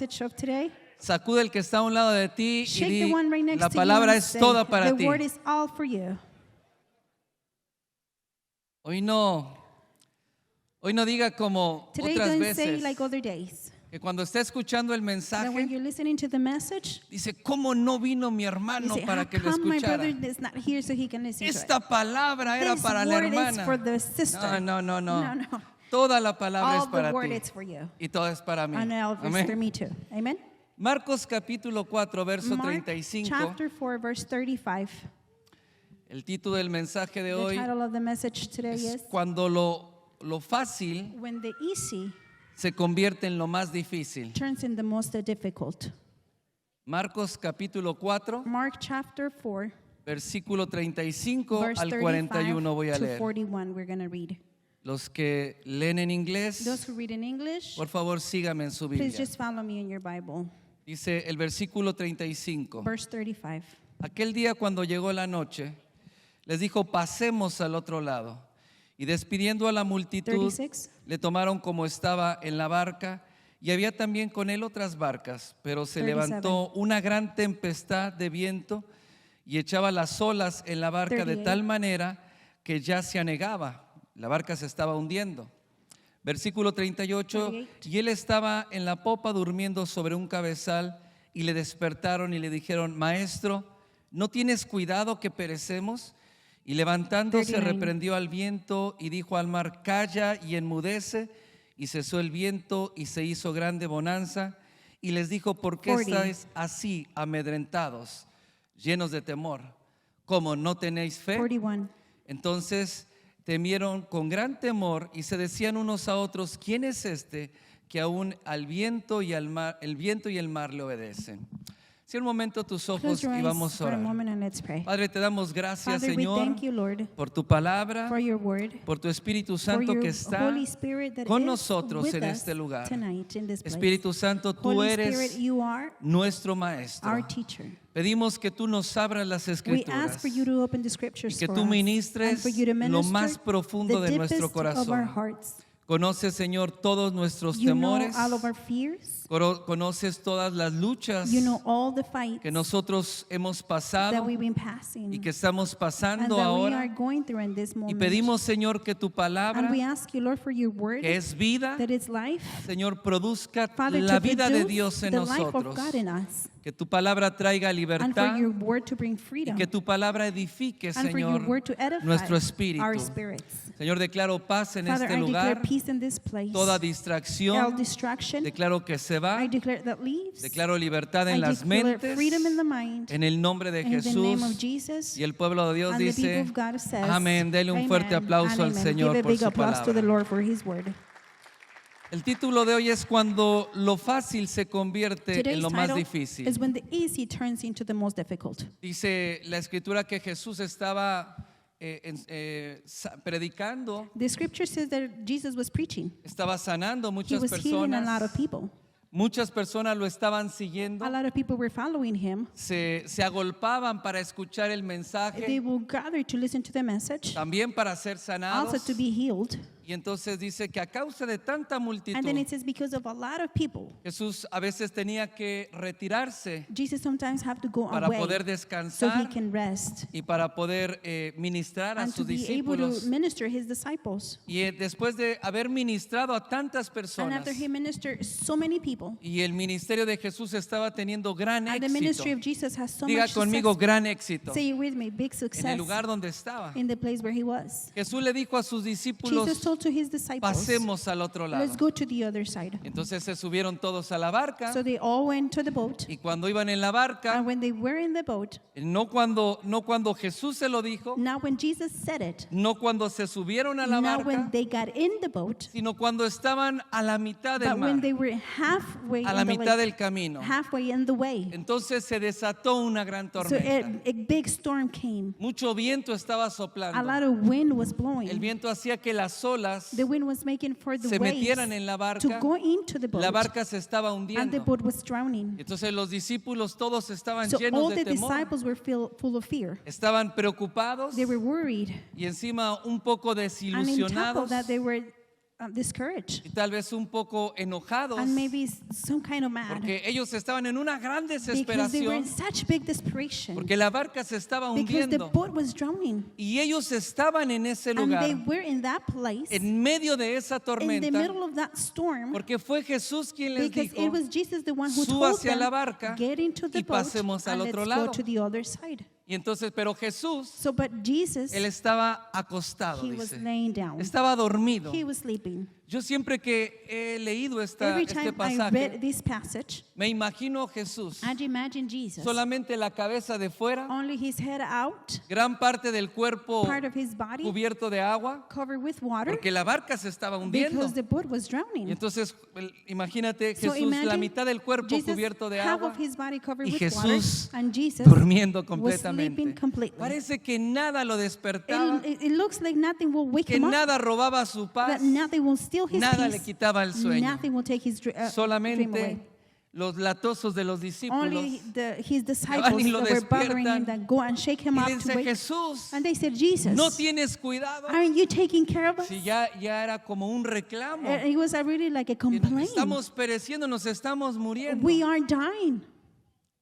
message of today? Sacude el que está a un lado de ti y Shake di, the one right next la to you palabra and es say, toda para the ti. word is all for you. Hoy no diga como Today otras don't say veces, like other days. que cuando está escuchando el That when mensaje, you're listening to the message, dice, ¿cómo no vino mi you hermano say, para how que lo come my escuchara? brother is not here so he can listen to Esta it? palabra era This para la word is hermana. for the sister. No. No, no. Toda la palabra All es para the word ti. is for you. Y toda es para mí. And all is for Amén. me too. Amen? Marcos capítulo 4, verso Mark 35. chapter 4, verse 35. El título del mensaje de The hoy title of the message today es is cuando lo fácil When the easy se convierte en lo más difícil. turns in the most difficult. Marcos capítulo 4, Mark chapter 4, versículo 35 verse al 35 41 voy a to leer. 41 we're going to read. Los que leen en inglés, Those who read in English, por favor sígame en su please Biblia. just follow me in your Bible. Dice el versículo 35. Verse 35. Aquel día cuando llegó la noche, les dijo, pasemos al otro lado. Y despidiendo a la multitud, 36. le tomaron como estaba en la barca, y había también con él otras barcas, pero se 37. levantó una gran tempestad de viento y echaba las olas en la barca de 38. tal manera que ya se anegaba, la barca se estaba hundiendo. Versículo 38, 38. y él estaba en la popa durmiendo sobre un cabezal, y le despertaron y le dijeron, maestro, ¿no tienes cuidado que perecemos? Y levantándose 39. reprendió al viento y dijo al mar, calla y enmudece. Y cesó el viento y se hizo grande bonanza. Y les dijo, ¿por qué 40. estáis así amedrentados, llenos de temor? ¿Cómo no tenéis fe? 41. Entonces temieron con gran temor y se decían unos a otros, ¿quién es este que aún al viento y al mar, el viento y el mar le obedecen? Cierra un momento tus ojos Close your y eyes vamos a for a orar. moment and let's pray. Padre, te damos gracias, Father, we Señor, thank you, Lord, por tu palabra, for your word, por tu Espíritu for Santo your que está Holy Spirit that con is nosotros with en us este lugar. tonight in this place. Espíritu Santo, tú Holy eres Spirit, you are nuestro maestro. our teacher. Pedimos que tú nos abras las We escrituras ask for you to open the y scriptures que for tú us, and ministres for you to lo minister más profundo the de nuestro deepest of our corazón. hearts. Conoces, Señor, todos nuestros You know temores, all of our fears. conoces todas las luchas You know all the fights que nosotros hemos that pasado we've been passing y que estamos and pasando that we are ahora. going through in this Y moment. pedimos, Señor, que tu palabra, And we ask you, Lord, for your word que es vida, that is life. Señor, produzca Father, la to vida de produce Dios en the life of nosotros. God in us. Que tu palabra traiga And for libertad your word to bring y freedom. que tu palabra edifique, And for your Señor, word to edify nuestro our espíritu. spirits. Señor, declaro paz en Father, este I declare lugar. peace in this place. Toda All distracción, distraction, declaro que se va. I declare that leaves. Declaro libertad I en las declare mentes. freedom in the mind. En el nombre de In the name of Jesús. Jesus. Y el pueblo de Dios And the people dice, of God says, amén. Dele un fuerte amen aplauso and al amen. Señor Give a por big su applause to the palabra. Lord for His word. El título de hoy es cuando lo fácil se convierte en Today's lo más title difícil. is when the easy turns into the most difficult. Dice la escritura que Jesús estaba predicando, The scripture says that Jesus was preaching. estaba sanando He muchas was healing a lot of personas. people. Muchas personas lo estaban siguiendo. A lot of people were following him. Se agolpaban para escuchar el They mensaje, will gather to listen to the message, también para ser also sanados. to be healed. Y entonces dice que a causa de tanta And then multitud, it says because of a lot of people, Jesús a veces tenía que retirarse Jesus sometimes have to go para away poder so he descansar can rest y para poder ministrar a and to sus be able to discípulos. minister his disciples. Y después de haber ministrado a tantas And personas, after he ministered so many people, y el ministerio de Jesús estaba teniendo gran and the éxito. ministry of Jesus has so Diga much conmigo, success. gran éxito. Say it with me, big En success el lugar donde estaba. in the place where he was. Jesús le dijo a sus discípulos, Jesus told to his disciples, pasemos al otro lado. let's go to the other side. Entonces se subieron todos a la barca, So they all went to the boat. y cuando iban en la barca, And when they were in the boat, no cuando Jesús se lo dijo, now when Jesus said it, no cuando se subieron a la now when barca, they got in the boat, sino cuando estaban a la mitad del but when mar, they were halfway a la in the mitad lake, del camino. halfway in the way, Entonces se desató una gran so tormenta. a big storm came. Mucho viento estaba A soplando. lot of wind was El blowing. viento hacía que las olas The wind was making for the se waves metieran en la to barca. go into the La boat, barca se estaba and the hundiendo. boat was drowning. Entonces los discípulos todos estaban So llenos all de the temor. disciples were full of fear. Estaban preocupados They were worried, y encima un poco and in top of desilusionados that, they were discouraged y tal vez un poco enojados and maybe some kind of mad porque ellos estaban en una gran because they were in desesperación such big desperation porque la barca se estaba because the hundiendo boat was drowning y ellos estaban en ese and they lugar were in that place en medio de esa in the tormenta middle of that storm porque fue Jesús quien les because dijo it was Jesus the one who suba told hacia la them barca get into the y boat pasemos and al let's otro go lado. to the other side. Y entonces, pero Jesús, So but Jesus, él estaba acostado, he was dice. laying down. Estaba dormido. He was sleeping. Yo siempre que he leído Every este time I pasaje, read this passage, me imagino a Jesús, I'd imagine Jesus. solamente la cabeza de fuera, Only his head out, gran parte del cuerpo part of his body cubierto de agua, covered with water porque la barca se estaba hundiendo. because the boat was Y drowning. entonces, imagínate So Jesús, la imagine mitad del cuerpo Jesus, cubierto de half agua of his body covered y with Jesús water, and Jesus durmiendo was completamente. sleeping completely. Parece que nada lo despertaba, It looks like nothing will wake que him up, nada robaba su paz, that nothing will steal his nada le peace, quitaba el sueño. nothing will take his dream away. Solamente los latosos de los discípulos. Only his van disciples y lo that were bothering him despiertan. that go and shake him Y up le to dice, wake. Jesús, And they said, Jesus, ¿no tienes cuidado? aren't you taking care of us? Si ya era como un reclamo. It was really like a Que nos complaint. estamos pereciendo, nos estamos muriendo. We are dying.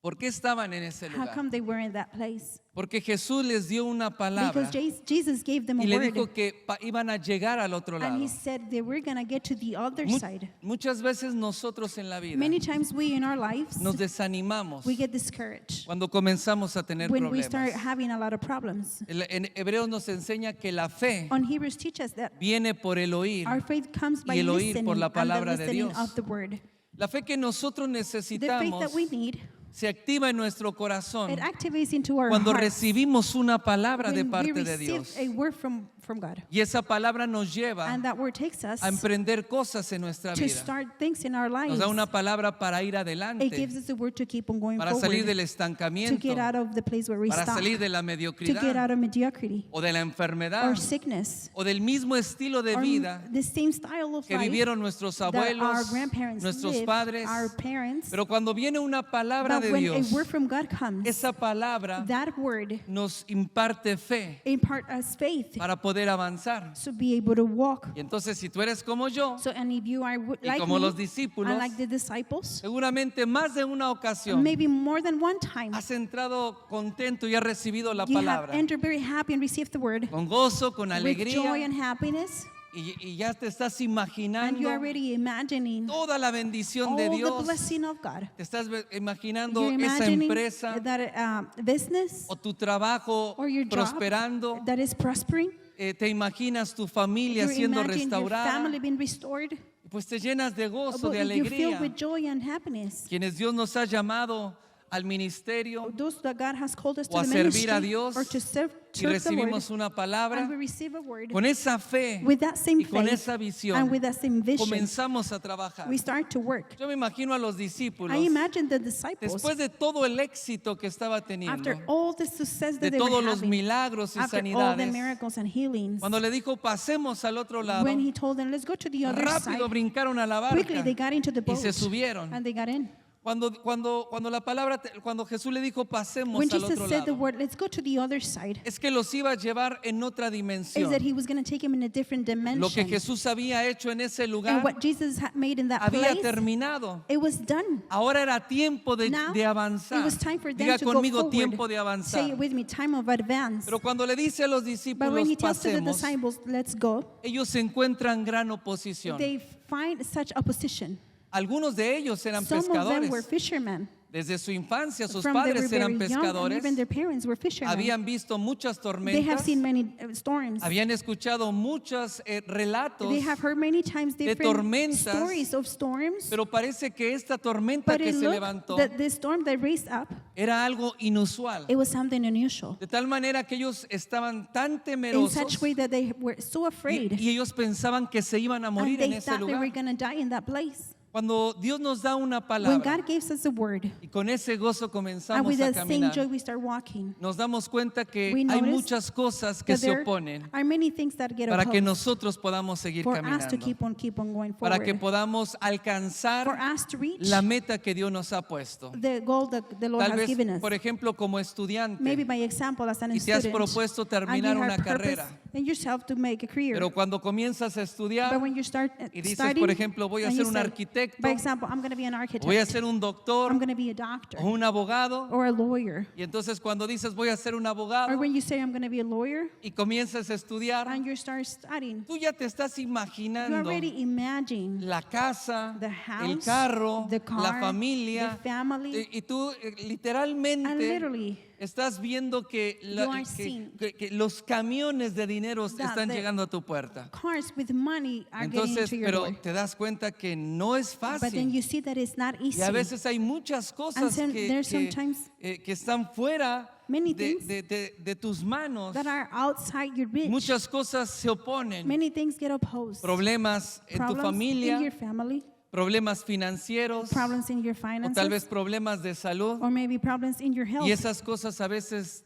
¿Por qué estaban en ese How lugar? come they were in that place? Porque Jesús les dio una palabra Because Jesus gave them a y le word. dijo que iban a llegar al otro lado. And he said they were going to get to the other Mu- side. Muchas veces nosotros en la vida Many times we in our lives, nos desanimamos we get discouraged cuando comenzamos a tener when we start problemas. having a lot of problems. En Hebreos nos enseña que la fe On Hebrews teach us that viene por el oír. our faith comes by y el oír listening por la and the palabra de listening Dios. of the word. La fe que nosotros The faith necesitamos that we need, se activa en nuestro corazón it activates into our cuando hearts recibimos una palabra de when we parte de receive Dios. a word from God. Y esa palabra nos lleva And that word takes us a emprender cosas en nuestra to vida. start things in our Nos lives. da una palabra para ir It adelante, gives us a word to keep on going para salir forward, del to estancamiento, get out of the place where we para stop, salir de la to get mediocridad out of mediocrity o de la enfermedad or sickness o del mismo estilo de or vida the same style of que life vivieron nuestros that our abuelos, grandparents nuestros lived, padres. our parents. Pero cuando viene una palabra But de when Dios, a word from God comes, esa palabra that word nos imparte fe impart us faith para poder avanzar. to be able to walk. Y entonces si tú eres como yo, So, and if you are y like como me, los discípulos, and like the disciples, seguramente más de una ocasión maybe more than one time, has entrado contento y has recibido la you have palabra entered very happy and received the word con gozo, con with joy alegría and happiness, y ya te estás and imaginando you're already imagining toda la bendición all de the Dios. blessing of God. Te estás imaginando You're esa imagining empresa that business o tu trabajo or your job prosperando. that is prospering. Te imaginas tu familia You siendo imagine your restaurada. family being restored. Pues te llenas de gozo, de You're filled alegría. with joy and happiness. Quienes Dios nos ha llamado al ministerio Those that God has called us o to a the servir a ministry Dios or to serve y the Lord, recibimos una and we palabra, receive a word con esa fe with that same y con faith esa and visión with that same vision, comenzamos a trabajar. we start to work. Yo me imagino a los discípulos, I imagine the disciples, después de todo el éxito que estaba teniendo, after all the success de that they were todos los having, milagros y after all the sanidades, miracles and healings, cuando le dijo pasemos al otro lado, when he told them, let's go to the other rápido side, brincaron a la quickly barca they got into the y boat se subieron. and they got in. Cuando la palabra, cuando Jesús le dijo pasemos When al Jesus otro said the lado, word, let's go to the other side, es que los iba a llevar en otra is dimensión. that he was going to take him in a different Lo que dimension. Jesús había hecho en ese And lugar what Jesus had made in that había place, terminado. it was done. Ahora era tiempo de Now, avanzar. it was time for them Diga to go conmigo forward. tiempo de Say avanzar. it with me, time of advance. Pero cuando le dice a los But discípulos when he tells to the pasemos, disciples, let's go, ellos encuentran gran oposición. they find such opposition. Algunos de ellos eran Some of them were pescadores. fishermen. Desde su infancia sus From they were padres very eran young, and pescadores. even their parents were fishermen. Habían visto muchas They have tormentas. seen many storms. Habían escuchado muchos relatos. They have heard many times different tormentas, stories of storms. Pero parece que esta tormenta But que it se looked levantó that the storm that raised up, era algo inusual. it was something unusual. De tal manera que ellos estaban tan In temerosos such way that they were so afraid. y ellos pensaban que se iban a morir And en they ese thought they were lugar. going to die in that place. Cuando Dios nos da una When palabra God gives us a word, y con ese gozo and comenzamos with a that same joy caminar, we start walking, nos damos cuenta que we hay notice muchas cosas que that se there oponen are many things that get para que opposed nosotros podamos seguir for us to caminando, keep on going para forward, que podamos for alcanzar us to reach la meta que Dios nos ha puesto. the goal that the Lord Tal has vez, given us. por ejemplo, como estudiante, Maybe by example as an y te has student, propuesto and terminar you una have purpose carrera, in yourself to make a career. pero cuando comienzas a But estudiar when you start y dices, studying, por ejemplo, voy a and ser you un say, arquitecto, by example, I'm going to be an architect, voy a ser un doctor I'm going to be a doctor o un abogado, or a lawyer. y entonces cuando dices voy a ser un Or abogado when you say I'm going to be a lawyer y comienzas a estudiar, and you start studying, tú ya te estás you imaginando already imagine la casa, the el house, carro, the la car, familia, the family, y tú and literalmente literally estás viendo que, You are seeing que los camiones de dinero that están the llegando a tu puerta. cars with money are Entonces, getting into your pero door. te das cuenta que no es But then fácil. you see that it's not easy. Y a veces hay muchas cosas And there's sometimes que están fuera many de, things de tus manos. that are outside your reach. Muchas cosas se oponen. Many things get opposed. Problemas en tu Problems in familia, your family, problemas financieros, problems in your o tal vez finances, problemas de salud. or maybe problems in your health. Y esas cosas a veces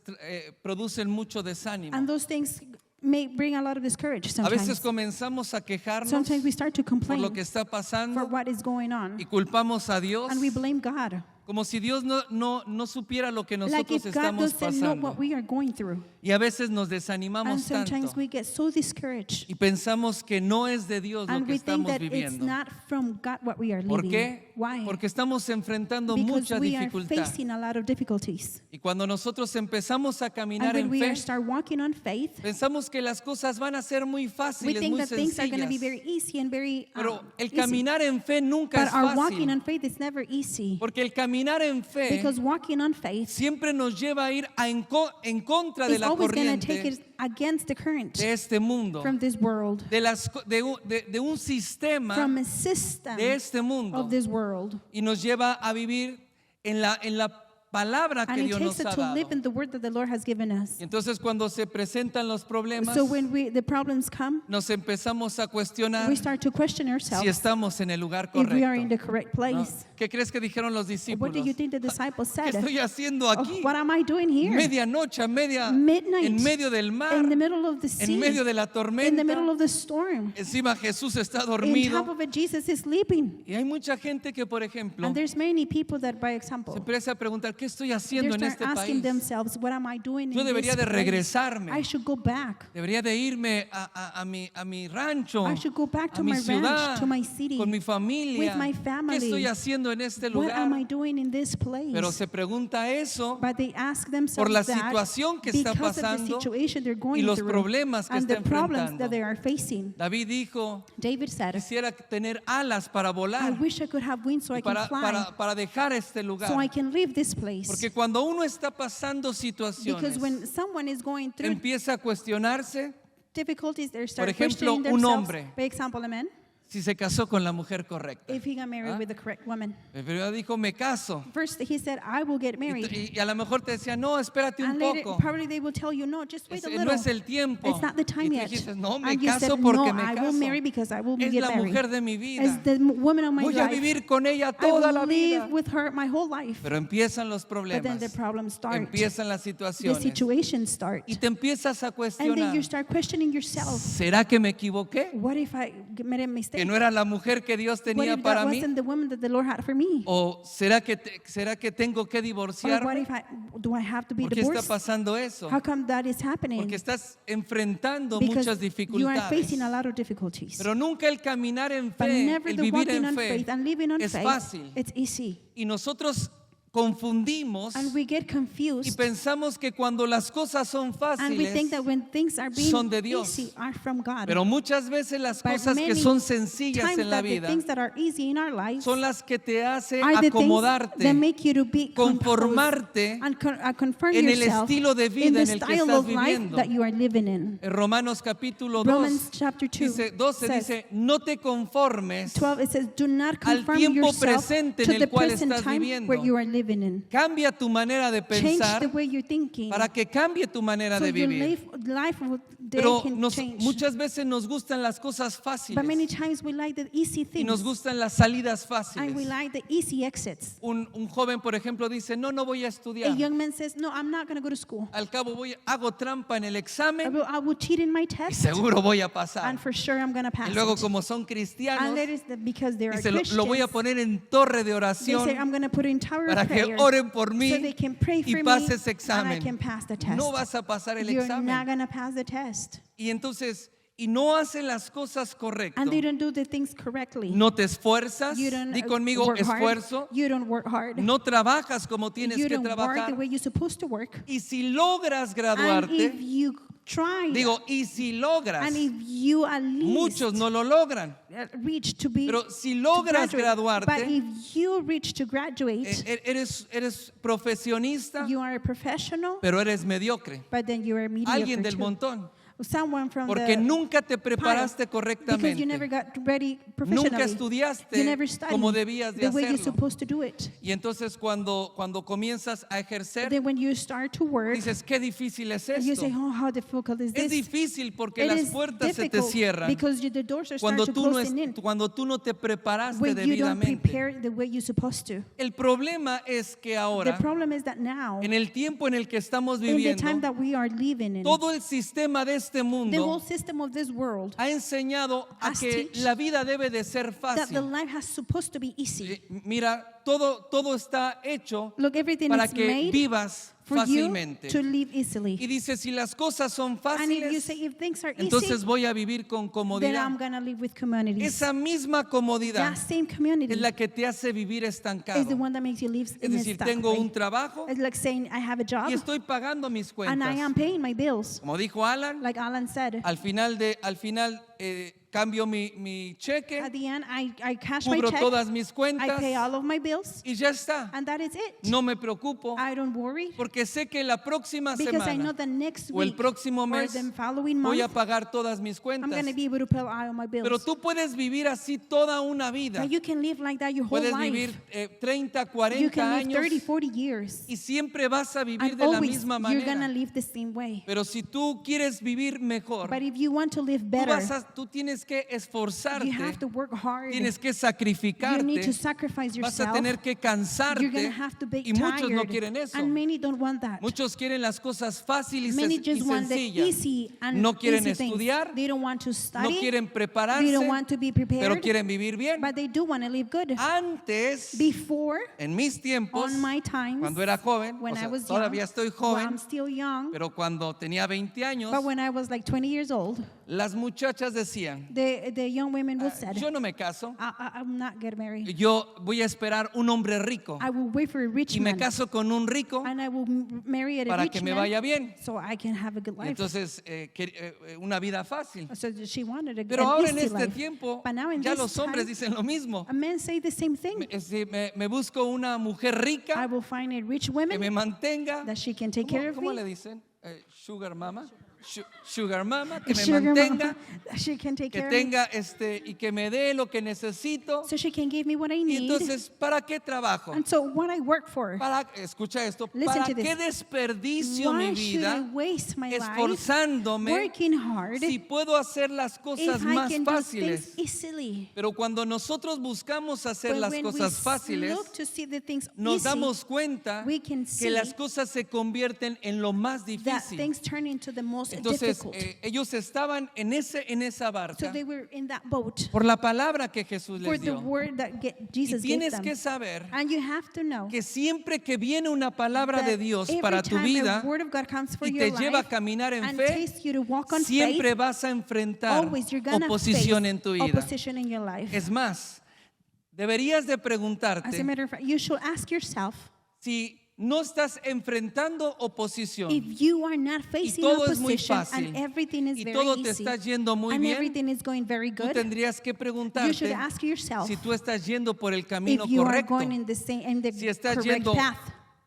producen mucho desánimo. And those things may bring a lot of discouragement A veces sometimes. comenzamos a quejarnos Sometimes we start to por complain lo que está for pasando what is going on. y culpamos a Dios And we blame God. como si Dios no supiera lo que Like nosotros if God estamos doesn't know pasando. what we are going through. Y a veces nos And desanimamos tanto sometimes we get so discouraged. y pensamos que no es de Dios lo And que we think estamos that it's viviendo. not from God what we are ¿Por living. qué? Why? Porque estamos enfrentando Because mucha we are dificultad. facing a lot of difficulties. Y cuando nosotros empezamos a And caminar when en we fe, start walking on faith, pensamos que las cosas van a ser muy we fáciles, think muy that things are going to be sencillas. very easy and very Pero el easy. caminar en fe nunca But es our walking fácil. on faith is never easy. Porque el caminar en fe Because walking on faith siempre nos lleva a ir en contra de is la always going to take corriente it against the current de este mundo, from this world, de un sistema from a system de este mundo, of this world. y nos lleva a vivir en la palabra que And it Dios takes nos ha us to dado. live in the word that the Lord has given us. Y entonces cuando se presentan los problemas, So when the problems come, nos empezamos a cuestionar we start to question si ourselves estamos en el lugar if we are in the correcto. correct ¿No? place. ¿Qué crees que dijeron los What do discípulos? you think the disciples ¿Qué said? estoy haciendo Oh, aquí? what am I doing here? Medianoche, Midnight, en medio del mar, in the middle of the sea, en medio de la in the tormenta. middle of the storm. Encima Jesús está In dormido. top of it, Jesus is sleeping. Y hay mucha gente que, por ejemplo, And there's many people that, by se example, empieza a preguntar, ¿qué estoy they haciendo en start este asking país? themselves, what am I doing Yo in debería this de place? regresarme. I should go back. Debería de irme a mi rancho, I should go back a to mi my ciudad, ranch, to my city, con mi familia. with my ¿Qué family. estoy haciendo en este What am I lugar? doing in this place? Pero se pregunta eso But they ask por themselves la that situación que está because of the pasando situation they're y going los through problemas que and está the problems enfrentando. that they are facing. David dijo, David said, quisiera tener alas para I volar wish I could have wings so y I can fly, para dejar este lugar. so I can leave this place. Porque cuando uno está pasando Because situaciones, when someone is going through empieza a cuestionarse difficulties, they start ejemplo, questioning un themselves. hombre. For example, a man, si se casó con la mujer correcta. if he got married ¿Ah? with the correct woman. Primero dijo, me caso. First, he said, I will get married. Y a lo mejor te decía, no, espérate un And later, poco. probably they will tell you, no, just wait a little. No es el tiempo. It's not the time Y tú yet. dijiste, no, me And you caso said, porque no, me I caso. will marry because I will Es get la married. mujer de mi vida. As the woman of my Voy a life, vivir con ella I toda will la vida. live with her my whole life. Pero empiezan los But then problemas. the problems start. Empiezan las The situaciones. situations start. Y te empiezas a And then cuestionar. you start questioning yourself. ¿Será que me equivoqué? What if I made a mistake? ¿Que no era la mujer que Dios What tenía if para that mí? wasn't the woman that the Lord had for me? ¿O será que tengo que Or what divorciarme? if do I have to be ¿Por qué está divorced? pasando eso? How come that is happening? Porque estás enfrentando Because muchas you are dificultades. facing a lot of difficulties. Pero nunca el caminar en But fe, never el the vivir walking en on fe faith and living on es faith. fácil. It's easy. Y nosotros confundimos And we get y confused. pensamos que cuando las cosas son And we think fáciles, that when things are being son de Dios. easy are from God. pero muchas veces las But cosas que many son sencillas times en la that the vida things that are easy in our lives son las que te hace are the things that acomodarte make you to be conformarte and conform en el yourself estilo de vida in the en el que style estás of life viviendo. that you are living in. En Romanos capítulo 2, Romans chapter 2 dice, 12 says, dice, no te conformes 12 it says, do not al conform tiempo yourself presente to en el the cual present estás time viviendo. where you are living in. Cambia tu manera de Change pensar the way you're thinking para que cambie tu manera so de your vivir. life will day Pero can change. muchas veces nos gustan las cosas But many fáciles times we like the easy y things. nos gustan las salidas And we fáciles. like the easy exits. Un joven, por ejemplo, dice, no voy a A estudiar. young man says, no, I'm not going to go to school. Al cabo hago trampa en el examen I will cheat in my y test. seguro voy a pasar. And for sure I'm going to pass Y luego it. como son And cristianos, that is because they are dice, Christians. lo voy a poner en torre de They say, oración I'm going to put in tower para of que prayer oren por so mí they can pray y for pase me ese and I can examen. pass the test. No vas a pasar el You're not examen. going to pass the test. Y entonces, y no hacen las cosas correctas. And they don't do the things correctly. No te esfuerzas. You don't Di conmigo, work hard. esfuerzo. You don't work hard. No trabajas como tienes You que don't work the trabajar. way you're supposed to work. Y si logras And if graduarte, you try, digo, y si logras, and if you at least muchos no lo logran. reach to be Pero si to logras graduate, but graduarte, if you reach to graduate, eres profesionista, you are a professional, pero eres mediocre. but then you are mediocre Alguien del too. montón. Someone from Porque the nunca te preparaste because you never correctamente. got ready professionally. Nunca estudiaste You never studied como debías de the way you're hacerlo. supposed to do it. Y entonces cuando comienzas a ejercer, Then when you start to work, dices, qué difícil es you esto. say, "Oh, how difficult is Es this?" difícil porque It las is puertas se te difficult cierran because the doors are cuando starting to tú, no close in cuando tú no te preparaste when you don't debidamente. prepare the way you're supposed to. El problema es que The ahora, problem is that now, en el tiempo en el que estamos in the time viviendo, that we are living in, todo el sistema de este the whole mundo system of this world, ha enseñado a has que teach la vida debe de ser that the fácil. life has supposed to be easy. Mira, todo está hecho Look, everything para is que made vivas for you fácilmente. to live easily. Y dice, si las cosas son And if you fáciles, say if things are entonces easy, voy a vivir con then comodidad. I'm gonna live with communities. Esa misma comodidad That same community es la que te hace vivir is the estancado. one that makes you live Es in a decir, stuck tengo way. un trabajo It's like saying I have a job y estoy pagando mis and I cuentas. am paying my bills. Como dijo Alan, Like Alan said, al final cambio mi cheque, at the end I cash my cubro check, todas mis I cuentas pay all of my bills, y ya está. and that is it. No me preocupo I don't worry porque sé que la próxima because I know semana the next o el week próximo or mes the following voy a month pagar todas mis I'm cuentas. going to be able to pay all my bills. Pero tú puedes vivir así toda una vida. But you can live like that your whole Puedes life. vivir 30, You 40 can live 30, años 40 years. y siempre vas a vivir And de la always misma you're going to manera. live the same way. Pero si tú quieres vivir mejor, But if you want to live tú, better, tú tienes que esforzarte, you have to work hard. tienes que You sacrificarte, need to sacrifice vas a yourself. tener que You're going cansarte to have to be y muchos no tired. quieren eso. And many don't want that. Muchos quieren las cosas fáciles Many y just want the sencillas. easy and No quieren easy things. estudiar, They don't want to no study. quieren They prepararse, don't want to be pero prepared. quieren vivir bien. But they do want to live good. Antes, Before, en mis tiempos, on my times, cuando era joven, when o sea, I was todavía young, estoy well, joven, I'm still young, pero cuando tenía 20 años, but when I was like 20 years old, las muchachas decían, the young women would say, yo no me caso, I'm not getting married. yo voy a esperar un hombre rico I will wait for a rich y me man, caso con un rico and I will marry a para rich que me man vaya bien. so I can have a good life. Entonces, una vida fácil. So she wanted a Pero an ahora en easy este life. tiempo, But now in ya this los hombres time, dicen lo mismo. men say the same thing. Me busco una mujer I rica will find a rich que woman me mantenga. that she can take care of ¿Cómo me. le dicen? Sugar mama. Sugar mama, que me Sugar mama, mantenga, that she can take que care of me. tenga y que me dé lo que necesito. So she can give me what I Y need. entonces, ¿para qué trabajo? And so what I work for, Escucha esto, Listen ¿para to this. qué desperdicio mi why should I vida waste my life esforzándome working hard si puedo hacer las cosas if I más can do fáciles? things easily? Pero cuando nosotros buscamos hacer But las when cosas we fáciles, look to see the things nos easy, damos cuenta we can que see las cosas se convierten en lo más that difícil. things turn into the most Entonces, difficult. ellos estaban en esa So barca they were in that boat por la palabra que Jesús for les the dio. word that Y Jesus gave tienes them. que saber And you have to know que siempre que viene una palabra that de Dios every para tu time vida a word of God comes for y your te lleva a life caminar en and fe, takes you to walk on siempre faith, vas a enfrentar always you're gonna oposición face en tu vida. opposition in your life. Es más, deberías de As a preguntarte matter of fact, you should ask yourself si no estás enfrentando oposición if you are not facing todo es muy opposition fácil, and everything is y very todo te easy está yendo muy and bien, everything is going very tú good, tendrías que you should preguntarte ask yourself si tú estás yendo por el if camino you are correcto, going in the si estás correct yendo path,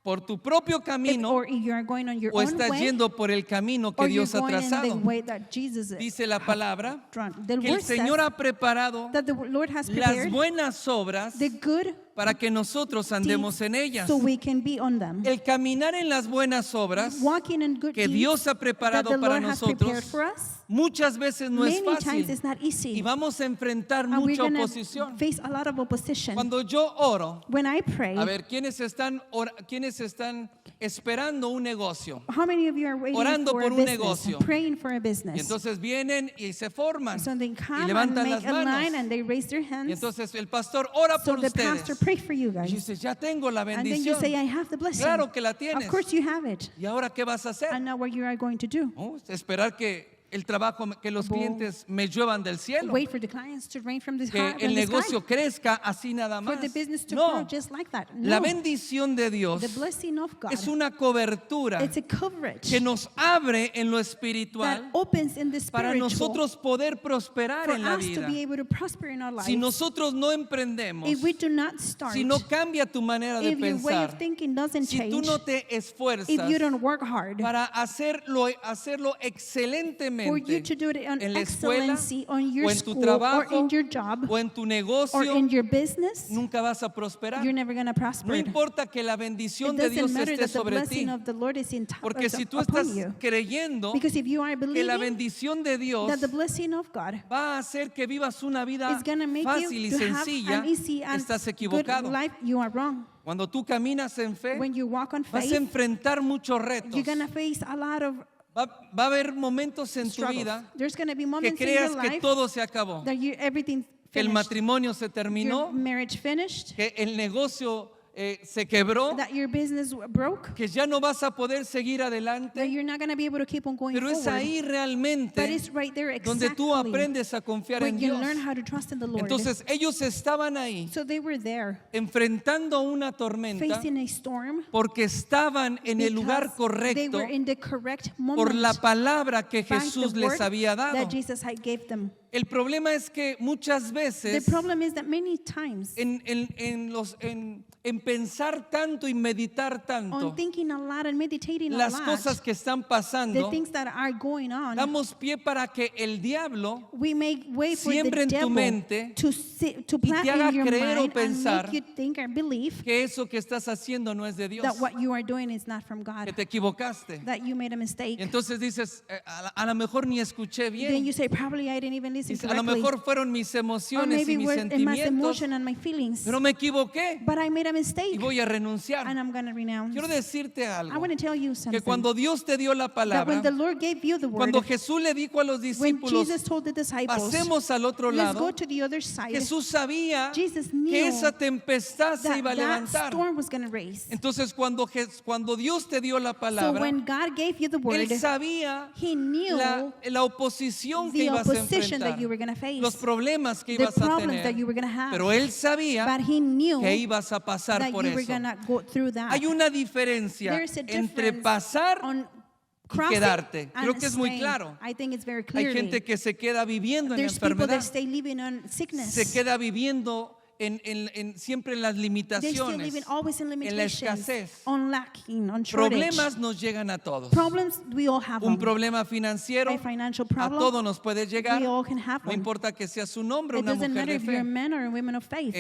por tu propio camino or if you are going on your o own estás way, yendo por el camino que or you're Dios ha going in the trazado. way that Jesus Dice la palabra drawn. The que el word Señor says ha preparado that the Lord has las prepared buenas obras the good para que nosotros andemos en ellas. so we can be on them. El caminar en las buenas obras Walking in good que deeds Dios ha that preparado the para Lord has prepared nosotros for us, muchas veces no es many times fácil it's not y easy. vamos a enfrentar And we're mucha going to oposición. face a lot of opposition. Cuando yo oro, When I pray, a ver, ¿quiénes están esperando un negocio? how many of you are waiting Orando for por a un business, negocio. praying for a Y business? entonces vienen y se forman So they y come and levantan las make a line manos. and they raise their Y hands. entonces el pastor ora So por the pastor ustedes. pray for you Y guys. dices, ya tengo la And then you bendición. say, I have the blessing. Claro que la Of tienes. course you have it. ¿Y ahora qué vas a hacer? And now what you are going to do? Oh, esperar que el trabajo, que los clientes me lluevan del cielo. Wait for the clients to rain from the Que sky. el negocio crezca así nada For más. the business to grow No, just like that. la No. bendición de Dios The blessing of God. es una cobertura It's a coverage que nos abre en lo that espiritual opens in the para spiritual nosotros poder prosperar for en la us to vida. be able to prosper in our lives. Si nosotros no emprendemos, If we do not start, si no cambia tu manera de if your way of pensar, thinking doesn't si tú change, no te if esfuerzas you don't work hard para hacerlo for you excelentemente to do it on en la escuela excellency on your o en tu school or trabajo in your job o en tu or negocio, in your business, nunca vas a prosperar. you're never going to prosper. No It importa que la bendición de doesn't Dios matter esté that the sobre blessing ti, of the Lord is in top porque si tú upon estás you. creyendo Because if you are que la believing bendición de Dios that the blessing of God va a hacer que vivas una vida is going to make fácil you y to have sencilla, an easy and estás good equivocado. life, you are wrong. Cuando tú caminas en fe, When you walk on vas a faith, enfrentar muchos retos. you're going to face a lot of Va a haber momentos en tu struggles. vida There's going to be que moments in creas your que life todo se acabó, that everything que el finished. matrimonio se Your terminó, marriage finished, que el negocio se quebró, that your business broke, que ya no vas a poder seguir that adelante. you're not going to be able to keep on going Pero es forward. ahí But realmente it's right there donde tú exactly aprendes a confiar where en you Dios. learn how to trust in the Lord. Entonces ellos estaban ahí So they were there enfrentando una tormenta facing a storm porque estaban en el lugar because they correcto were in the correct por moment la palabra que by Jesús the les word había dado. that Jesus had gave them. El problema es que muchas The veces problem is that many times en pensar tanto y meditar tanto on thinking a lot and meditating a las lot, cosas que están the pasando, things that are going on, damos pie para que el diablo we make way for siembre en the tu devil mente to y plant te haga in your creer o mind and pensar make you think or believe que eso que estás haciendo no es de Dios, that what you are doing is not from que God, te equivocaste. that you made a Y mistake. entonces dices, a lo mejor ni escuché Then bien. you say, probably I didn't even listen Dices, a lo correctly. mejor fueron mis Or emociones maybe y mis were in my sentimientos, emotion and my feelings. pero me equivoqué But I made a y mistake voy a renunciar. and I'm going to renounce. Quiero decirte I algo, want to tell you que something. cuando Dios te dio la That when palabra, the Lord gave you the word, cuando Jesús le dijo a los when discípulos, Jesus told the disciples, pasemos al otro let's go lado, to the other side, Jesús sabía Jesus knew que esa tempestad se that iba a that levantar. storm was going to raise. Entonces cuando Dios te dio la So palabra, when God gave you the word, Él sabía He knew la oposición que the ibas a opposition enfrentar, that you were going to face, los problemas que the ibas a problems that tener, you were going to have. pero Él sabía But He knew que ibas a pasar that por you were eso. going to go through that. Hay una diferencia There's a entre difference pasar on y crossing quedarte. and Creo que es muy staying. claro. I think it's very Hay clear. gente que se queda viviendo en la There's people that enfermedad, stay living on sickness. se queda viviendo siempre en las They still limitaciones, living always in en la limitations, escasez. on lacking, on shortage. Problemas nos llegan a todos. Problems, we all have Un them. problema financiero A financial a problem, todo nos puede llegar. we all can have No one. importa que seas un hombre o It una doesn't mujer matter de if you're a fe. man or a woman of faith.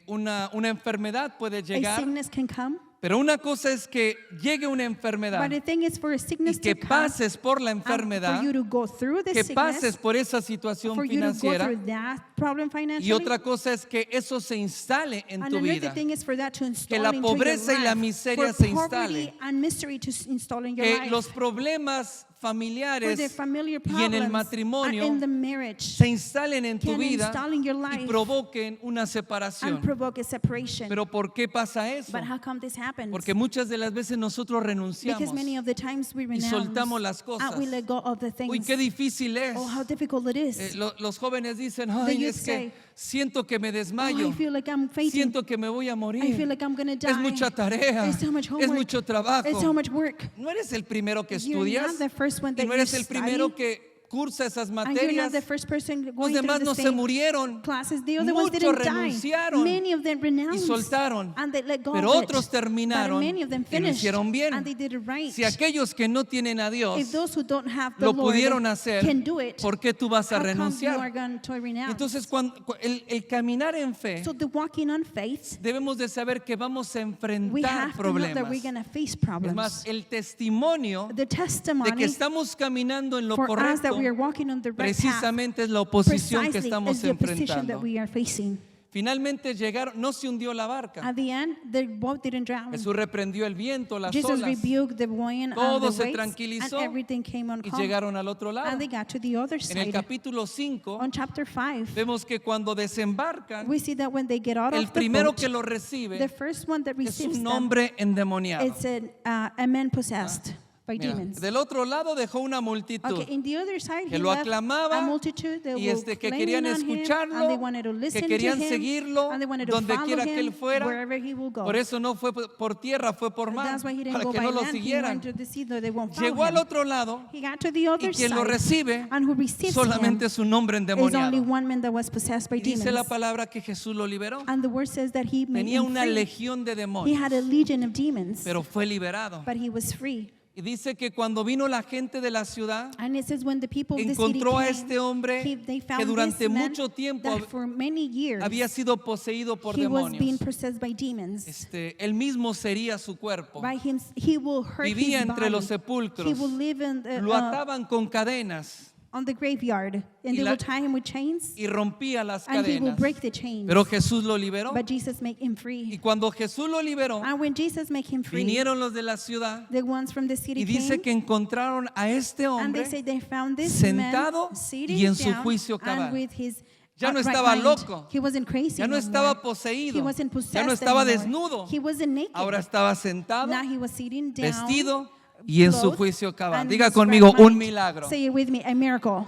Una enfermedad puede A llegar, sickness can come, pero una cosa es que llegue una enfermedad but the thing is for a y sickness que to come, pases por la and enfermedad, for you to go through the que sickness, pases por esa situación for you to go financiera, through that problem financially. y otra cosa es que eso se instale en And tu another vida, thing is for that to install la into your pobreza y la life, miseria for se poverty instale, and misery to install in your que life, los problemas for familiares the familiar y en el problems matrimonio and in the marriage se instalen en tu can vida install in your y life provoquen una and separación. provoke a separation. Pero ¿por qué pasa eso? But how come this happens? Porque muchas de las veces nosotros renunciamos Because many of the times we y renounce soltamos las cosas. and we let go of the things. Uy, qué difícil es. Oh, how difficult it is. Los jóvenes dicen, The ay, youth es que say, siento que me Oh, desmayo, I feel like I'm fainting. siento que me voy a I feel morir. like I'm going to die. Es mucha tarea, It's so much es homework. mucho trabajo. It's so much work. No eres el primero que You're estudias not the first one y that no you eres el primero study. cursa esas And you're not materias, the first person los going demás through no the se same murieron, classes. The other ones muchos didn't die. renunciaron Many of them y renounced soltaron, and they let go pero of it. otros terminaron But many of them y lo finished hicieron bien. and they did it right. Si aquellos que no tienen a If Dios those who don't have the lo Lord pudieron hacer, can do it, ¿por qué tú vas a how come you are renunciar? going to renounce? Entonces, cuando el caminar en fe, So the walking on faith, debemos de saber que vamos a we enfrentar have to know that problemas. we're going to face Es problems. más, el testimonio The de que testimony estamos caminando en lo for us that we are correcto walking on the right path precisamente es la oposición que precisely estamos is the opposition that enfrentando. we are facing. Finalmente llegaron, no se hundió la barca. At the end, the boat didn't drown. Jesús reprendió el viento, las Jesus olas, rebuked the wind and todo the se waves, tranquilizó and everything came on y calm. llegaron al otro lado. And they got to the other En el side. capítulo 5 On chapter 5, vemos que cuando desembarcan, we see that when they get out el of the primero boat, que lo the recibe first one that es receives un them, hombre endemoniado. it's a man possessed by Mira, demons. del otro lado dejó una multitud Okay, in the other side, que he lo left aclamaba a multitude that y were que claiming querían on him, escucharlo, and they wanted to que listen to querían him, seguirlo and they wanted to donde follow quiera que él him fuera. wherever he will go. Por eso no fue por tierra, fue por mar, That's why he didn't para go que by no lo land. He siguieran. went to the sea that they won't follow Llegó al him. otro lado He got to the other y quien lo side, recibe and who receives solamente him es un hombre is only endemoniado. one man that was possessed by Y dice la demons. palabra que Jesús lo liberó. And the word says that he made Tenía him una free. legión de He demonios, had a legion of demons, pero fue liberado. but he was free. Y dice que cuando vino la gente de la ciudad, And it says when the people of the city encontró a came, este hombre they found que durante this man mucho tiempo that for many years había sido poseído por he was being demonios. possessed by demons. Él mismo sería su cuerpo. By him, he will hurt Vivía his entre body. los sepulcros. He will live in the, Lo ataban con cadenas on the graveyard, and Y they la- will tie him with chains, y rompía las and he will cadenas. break the chains. Pero Jesús lo liberó. But Jesus make him Y free. cuando Jesús lo liberó, And when Jesus make him free, vinieron los de la ciudad the ones from the city y dice came, que encontraron a este and they hombre say they found this sentado man sitting y en su down juicio cabal. and with his Ya no upright estaba mind. loco. He wasn't crazy Ya no anymore. estaba He poseído. wasn't Ya possessed no estaba anymore. desnudo. He wasn't naked. Ahora estaba sentado, Now he was sitting down, vestido y en su clothed, juicio cabal. and Diga his conmigo, right un mind. milagro. Say it with me, a miracle.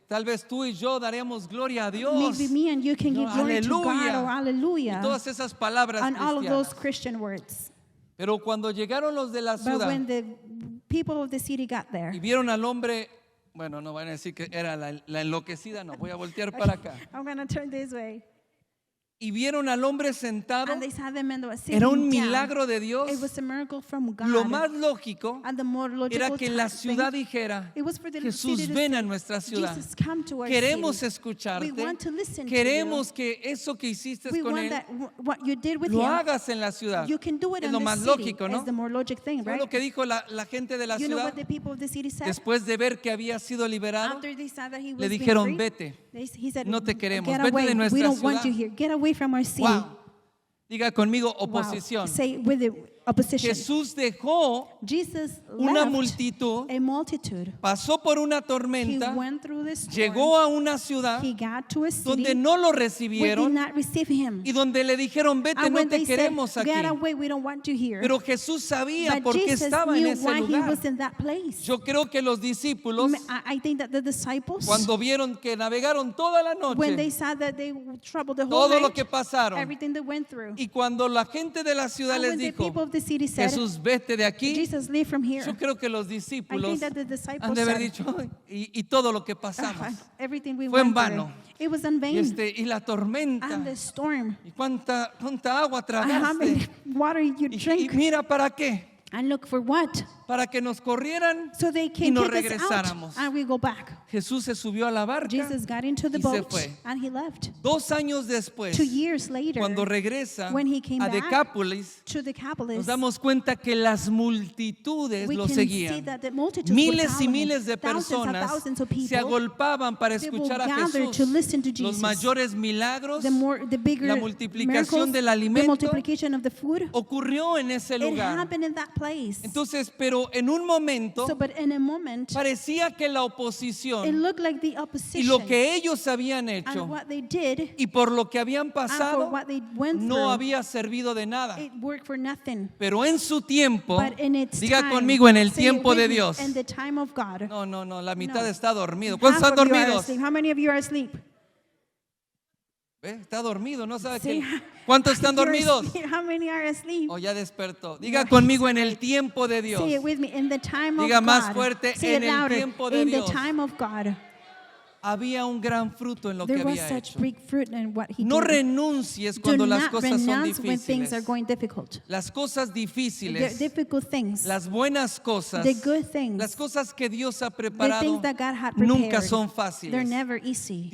Tal vez tú y yo daríamos gloria a Dios. Maybe me and you can give glory to God, or Y hallelujah, todas esas palabras and all of those cristianas. Christian words. Pero cuando llegaron los de la But ciudad when the people of the city got there, y vieron al hombre, bueno, no van a decir que era la enloquecida, no, voy a voltear para acá. I'm going to turn this way. Y vieron al hombre sentado, And they saw the man that was sitting era un down. milagro de Dios. It was a miracle from God. Lo más lógico And the more logical era que la thing, ciudad dijera, it was for the Jesús, city to ven say, a nuestra ciudad. Jesus, come to our Queremos city. escucharte. We want to listen to Queremos que eso que hiciste We con want él that what you did with lo him, hagas en la ciudad. you can do it Es in lo the más city. lógico, It's ¿no? the more logic thing, ¿Sabes right? lo que dijo la gente de la You know ciudad? what the people of the city said? Después de ver que había sido liberado, After they saw that he was le being dijeron, free, vete. he said, No te queremos. Get Vete away. de nuestra We don't want ciudad. you here. Get away from our city. Wow. Diga conmigo, Wow. oposición. Say with the opposition. Jesús dejó Jesus una left multitud, a multitude. pasó por una He tormenta, went through the storm. llegó a una ciudad He got to a city donde no lo where did recibieron not receive him. y donde le dijeron, vete, And no when te they said, queremos aquí. get away, we don't want you here. Pero Jesús sabía But por qué Jesus estaba en knew ese why he lugar. was in that place. Yo creo que los discípulos, I think that the disciples, cuando vieron que navegaron toda la when they noche, saw that they troubled the whole todo night, lo que pasaron, everything they went through, y cuando la gente de la ciudad and les when the dijo, people of the city said, Jesús, vete de aquí, Jesus, leave from here, yo creo que los I discípulos think that the han disciples de haber said, dicho, "Ay, y todo lo que pasamos, everything we fue en went vano. through, it was in vain. y la tormenta, And the storm, y cuánta agua and how many tragaste, water you y drink, mira para qué, and look for what? para que nos corrieran So they y can nos kick us out, regresáramos. and we go back. Jesús se subió a la barca Jesus got into the y se boat, fue. and he left. 2 años después, 2 years later, cuando regresa when he came a back Decápolis, to Decapolis, nos damos cuenta que las multitudes we lo can see seguían. that the multitudes were Miles y following him. miles de Thousands and personas thousands of se people, agolpaban para they will escuchar a gather Jesús. to listen to Los Jesus. mayores milagros the bigger la multiplicación miracles, del the alimento multiplication of the food, ocurrió en ese it lugar. happened in that place. Entonces, pero en un momento So, but in a moment, parecía que la it oposición looked like the y opposition lo que ellos habían hecho and what they did y por lo que habían and for pasado what they went no through, había servido de nada. it worked for nothing. Pero en su tiempo, But in its diga time, conmigo, en el say it tiempo with de me, Dios. in the time of God. No, la mitad No. está dormido. ¿Cuántos están Half of you are dormidos? asleep. How many of you are asleep? ¿Ve? Está dormido, no sabe See, ¿Cuántos están you're dormidos? asleep. How many are asleep? O ya despertó. Diga conmigo, en el tiempo de Dios. Say it with me. In the time Diga of más God. fuerte, Say en it el louder. tiempo de In Dios. the time of God. Había un gran fruto en lo que There was había such hecho. big fruit in what he No did. renuncies Do cuando las not cosas son renounce when things are difíciles. going difficult. Las cosas The difíciles, difficult things. las buenas cosas, The good things. las cosas que Dios ha The preparado things that God had nunca prepared. son They're fáciles. never easy.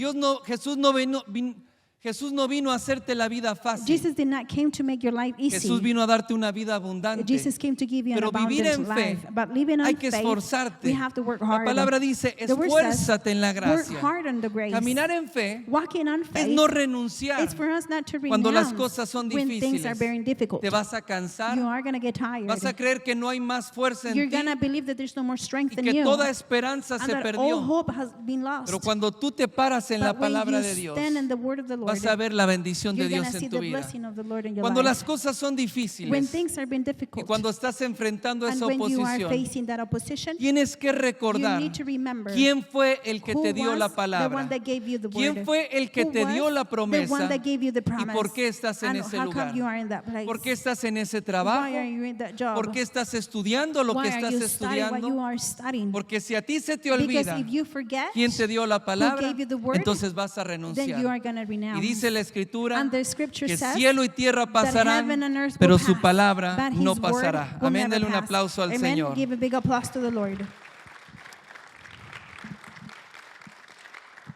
Jesús no vino a hacerte la vida fácil. Jesus did not came to make your life easy. Jesús vino a darte una vida abundante. Jesus came to give you an Pero vivir abundant en fe, life. But living on hay que faith, esforzarte. we have to work La hard. palabra dice, The word says, esfuérzate en la work gracia. hard on the grace. Caminar en fe Walking on es faith, no renunciar. it's for us not to Cuando las renounce cosas son when things are difíciles, very difficult. te vas a cansar, You are going to get tired. vas a creer que no hay más fuerza en You're ti going to believe that there's no more y strength in que you. toda esperanza And se that all perdió. hope has been lost. Pero cuando tú te paras en la But when palabra you de Dios, stand in the word of the Lord, vas a ver la bendición de you're going Dios to see en tu the vida. blessing of the Lord in your Cuando life. las cosas son When difíciles things are being y difficult, cuando estás enfrentando and esa when you are oposición, facing that opposition, tienes que you recordar need to remember quién fue el que who te dio was la the palabra, one that gave you the quién word, fue el que who te dio was la the promesa one that gave you the y promise, por qué estás en and ese how lugar, come you are in that place, por qué estás en ese why trabajo, are you in that job, por qué estás estudiando lo que why are estás you studying what you estudiando, are studying, porque si a ti se te because olvida if you forget quién te dio la palabra, gave you the word, entonces vas a then you renunciar. are going to Y renounce. dice la escritura And the scripture que says cielo y tierra that pasarán, heaven and earth pero will su pass, palabra but no his word pasará. will Amén, never denle un pass. aplauso al Amen. Señor. Give a big applause to the Lord.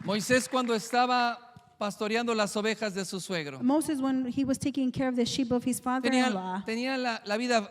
Moisés, cuando estaba pastoreando las ovejas de su suegro, Moses, when he was taking care of the sheep of his father-in-law, tenía la vida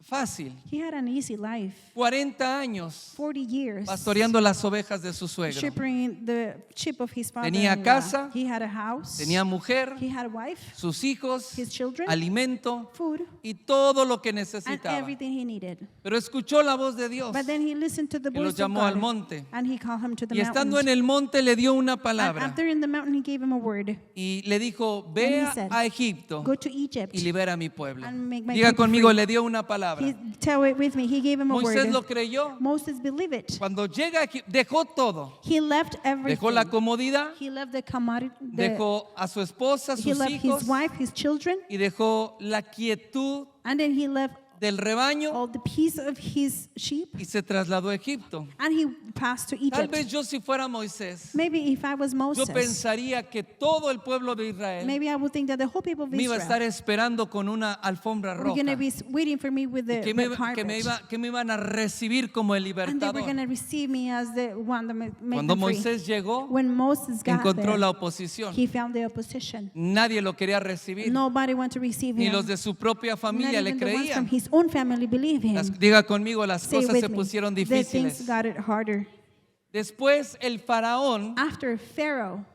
fácil. he had an easy life. 40 años 40 years pastoreando las ovejas de su suegro. shepherding the sheep of his Tenía father-in-law. casa, He had a house. Tenía mujer, He had a wife, sus hijos, his children, alimento food, y todo lo que and necesitaba. everything he needed. Pero escuchó la voz de Dios But then he listened to the que los voice of llamó al God, monte. and he called him to the Y estando mountain. en el monte le dio una And palabra after in the mountain, he gave him a word. y le dijo, And ve he said, a Egipto Go to Egypt. y libera a mi pueblo. And make my Diga people conmigo, free. le dio una palabra. Tell it with me. He gave him a Moisés word. lo creyó. Moses believed it. Cuando llega aquí, dejó todo. He left everything. Dejó la comodidad, He left the commodity. dejó a su esposa, He sus left hijos his wife, his children, y dejó la quietud and then he left del rebaño all the piece of his sheep, y se trasladó a Egipto. and he passed to Tal Egypt. vez yo si fuera Moisés, Maybe if I was yo Moses, pensaría que todo el pueblo de Israel maybe I would think that the whole people of me iba a estar Israel esperando con una alfombra were going roja. to be waiting for me with the, Que the me, carpet. que me iban a recibir como el And they were libertador. going to receive me as the one that made Cuando them free. Moisés llegó, When Moses got encontró there, la oposición. he found the opposition. Nadie lo quería recibir. Nobody wanted to receive Ni him. los de su propia Not familia le even the ones from creían. his own family believe him. Diga conmigo, las Say cosas with se me, pusieron the things difíciles. got it harder. Después el faraón After Pharaoh,